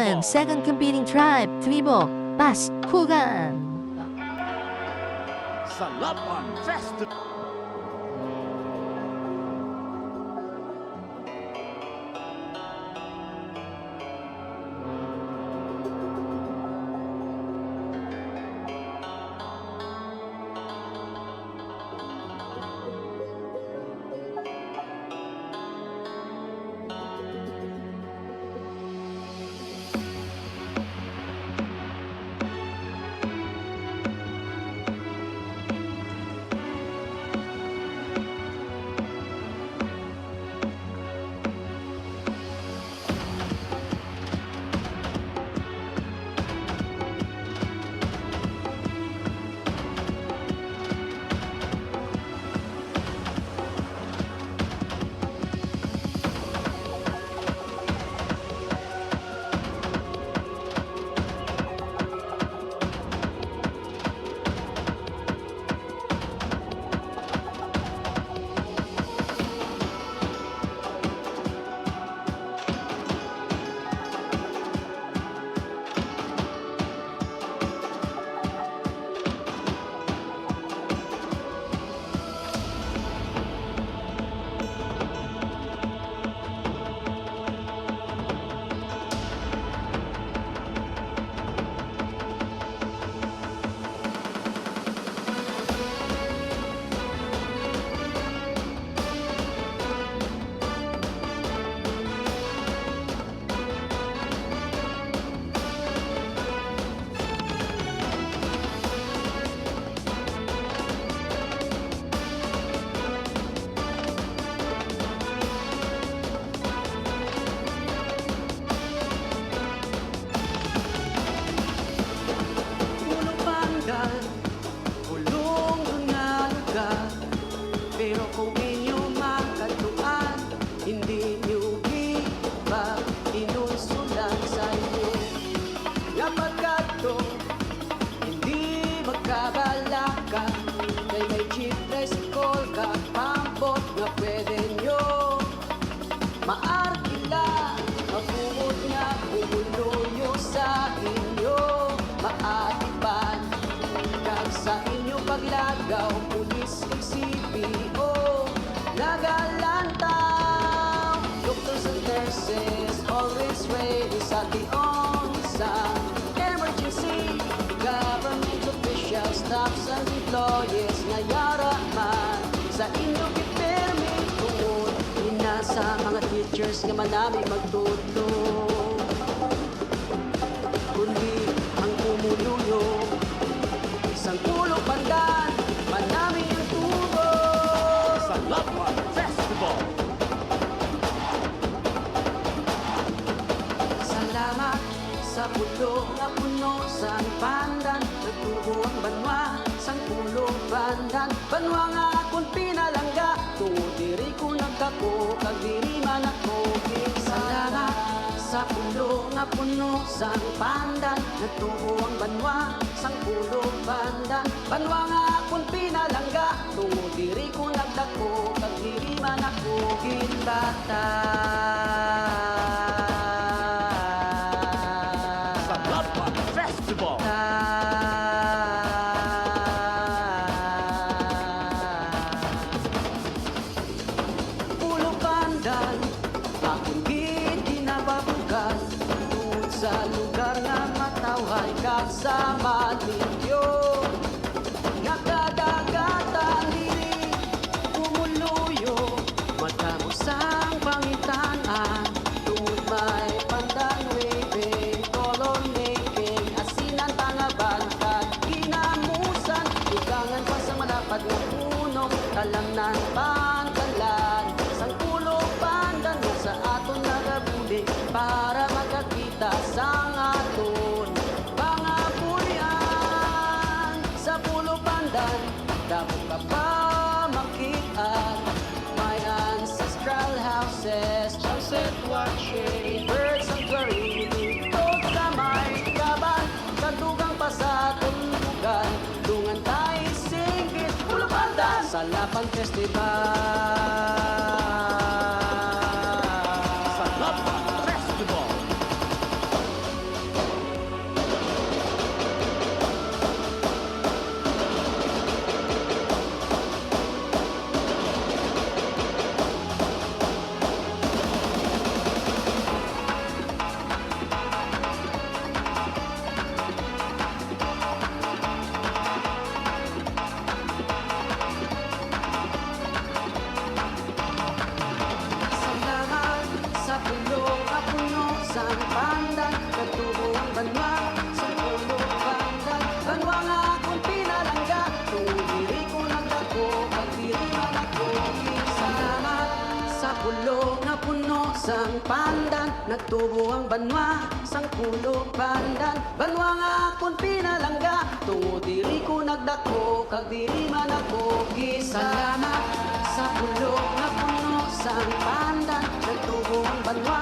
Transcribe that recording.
Second competing tribe, Tribo, Paskugan. Sa Laban Festival. Pero kung inyo makatuan, hindi nyo iba inunsulan sa inyo. Kapag ito, hindi magkabalaka, kay may chief tricycle ka, pambot na pwede nyo. Maarkila, mabukod nga, bumuloyo sa inyo. Maatipan, kag sa inyo paglagaw, pulis CPO, nagalantaw. Doctors and nurses, always ready sa tiong sa emergency. Government officials, staffs and employees, nayara man sa inyo kipirmi tungod. Inasa mga teachers nga manami magtutulong, kundi ang umuluyo. Isang pulo pandan, manami ang tubo. Sa Laban Festival. Salamat sa pulo nga puno sa pandan, nagtubo ang banwa, sang pulo pandan. Banwa nga akong pinalangga, tungod diri ko nagdako, kag diri man ako salamat sa pulo nga puno sa pandan, nagtubo ang banwa, sang pulo pandan. Banwa nga akong pinalangga, tungod diri ko nagdako, kag diri man ako ginbata. Sa Laban Festival. Pulo pandan, akong ginababugan, tungod sa lugar nga matawhay kag sa matilyo. Nakadagatan diri, umuluyo, matamos ang pangitaan, tungod may pandan waving, color making, asinan pangaban, kag ginamusan, igangan pa sa malapad nga punong, talamnan pantalan, sang pulo pandan nga sa aton nagabuli, para makakita sang aton pangabuyan. Sa pulo pandan, dako ka pa makitaan, may ancestral houses, sunset watching, birds sanctuary, tog sa may kaban, kandugang pa sa tulugan, dungan tayo singgit, pulo pandan sa Laban Festival. Sa Laban Festival. sang pandan, nagtubo ang banwa, sang pulo pandan. Banwa nga akong pinalangga, tungo diri ko nagdako, kag diri man ako gisalamat. Sa pulo nga puno, sang pandan, nagtubo ang banwa,